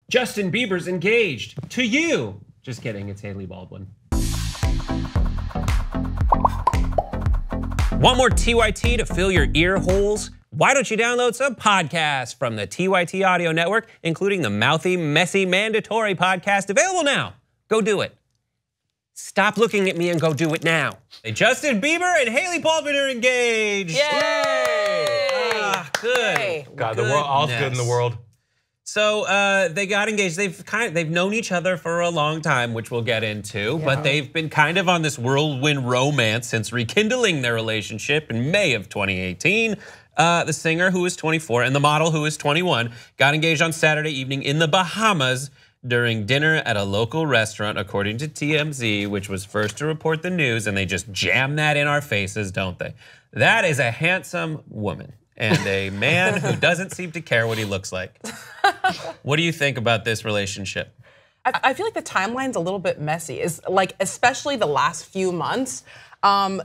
Justin Bieber's engaged to you. Just kidding, it's Hailey Baldwin. Want more TYT to fill your ear holes? Why don't you download some podcasts from the TYT Audio Network, including the Mouthy, Messy, Mandatory podcast available now. Go do it. Stop looking at me and go do it now. Justin Bieber and Hailey Baldwin are engaged. Yay! Ah, good. Yay. God, the world, all's good in the world. So they got engaged. They've known each other for a long time, which we'll get into. Yeah. But they've been kind of on this whirlwind romance since rekindling their relationship in May of 2018. The singer, who is 24, and the model, who is 21, got engaged on Saturday evening in the Bahamas during dinner at a local restaurant, according to TMZ, which was first to report the news. And they just jam that in our faces, don't they? That is a handsome woman and a man who doesn't seem to care what he looks like. What do you think about this relationship? I feel like the timeline's a little bit messy, especially the last few months,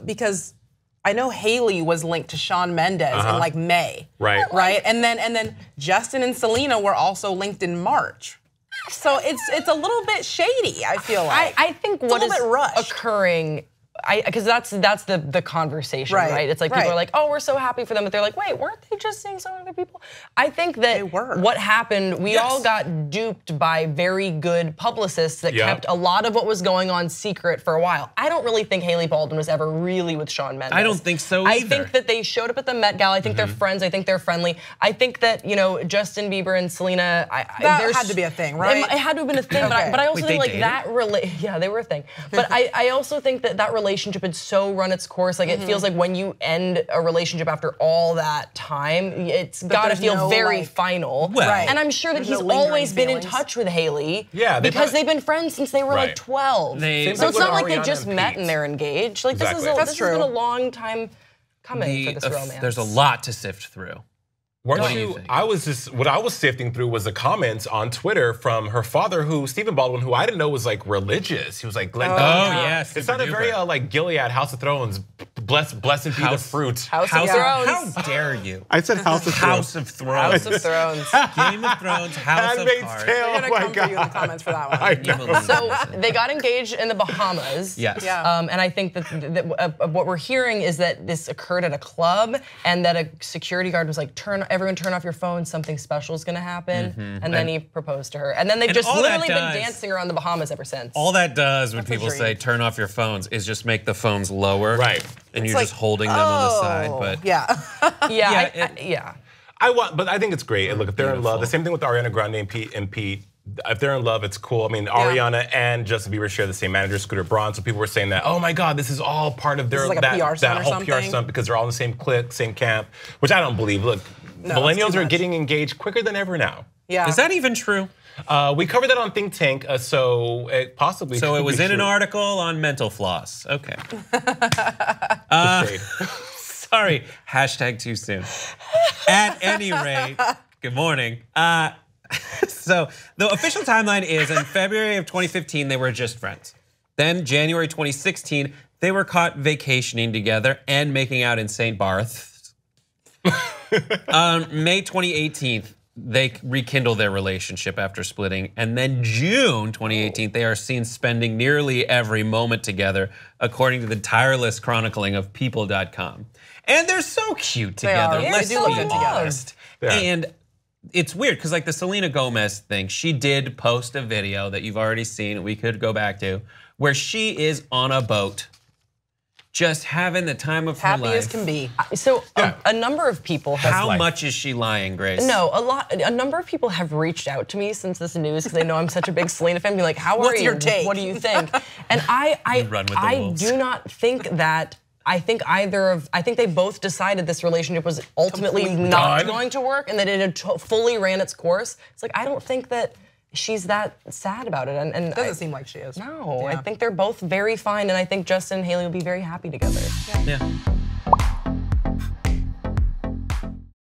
because I know Hailey was linked to Shawn Mendes in like May, right? And then Justin and Selena were also linked in March. So it's a little bit shady, I feel like. I think what is occurring, because that's the conversation, right? It's like people are like, oh, we're so happy for them, but they're like, wait, weren't they just seeing some other people? I think that what happened, we all got duped by very good publicists that kept a lot of what was going on secret for a while. I don't really think Hailey Baldwin was ever really with Shawn Mendes. I don't think so either. I think that they showed up at the Met Gala. I think they're friends. I think they're friendly. I think that, Justin Bieber and Selena, that had to be a thing, right? It had to have been a thing, but I also think like that yeah, they were a thing. But I also think that relationship had so run its course. Like it feels like when you end a relationship after all that time, it's got to feel very final. And I'm sure that he's always been in touch with Hailey. Yeah, because they've been friends since they were like 12. So it's not like they just met and they're engaged. Like this has been a long time coming for this romance. There's a lot to sift through. Weren't you? What I was sifting through was the comments on Twitter from her father, Stephen Baldwin, who I didn't know was like religious. He was like, yes, it sounded very like Gilead, House of Thrones. Blessed be the fruit. House of Thrones. How dare you? I said House of Thrones. House of Thrones. House of Thrones. Game of Thrones. House of Cards. They're gonna come for you in the comments for that one. So they got engaged in the Bahamas. Yes. And I think that what we're hearing is that this occurred at a club, and that a security guard was like, everyone turn off your phone, something special is gonna happen. And then he proposed to her. And then they've just literally been dancing around the Bahamas ever since. All that does when people say turn off your phones is just make the phones lower. Right. And you're just holding them on the side. But but I think it's great. And look, if they're in love, the same thing with Ariana Grande and Pete. If they're in love, it's cool. I mean, Ariana and Justin Bieber share the same manager, Scooter Braun. So people were saying that, oh my God, this is all part of their like a PR stunt or something. PR stunt because they're all in the same clique, same camp, which I don't believe. Look, millennials are getting engaged quicker than ever now. Yeah. Is that even true? We covered that on Think Tank, so it possibly. So it was in an article on mental floss. Okay. Sorry. Hashtag too soon. At any rate, good morning. So the official timeline is in February of 2015, they were just friends. Then January 2016, they were caught vacationing together and making out in St. Barth's. May 2018, they rekindle their relationship after splitting. And then June 2018, they are seen spending nearly every moment together, according to the tireless chronicling of People.com. And they're so cute together. Let's be honest. And it's weird because like the Selena Gomez thing, she did post a video that you've already seen, we could go back to, where she is on a boat, just having the time of her life. Happy as can be. So a number of people have. How much is she lying, Grace? No, a number of people have reached out to me since this news because they know I'm such a big Selena fan. Be like, how are you? What's your take? What do you think? And I do not think that. I think they both decided this relationship was ultimately not going to work and that it had fully ran its course. It's like, I don't think that she's that sad about it. And it doesn't seem like she is. No, I think they're both very fine, and I think Justin and Hailey will be very happy together. Yeah.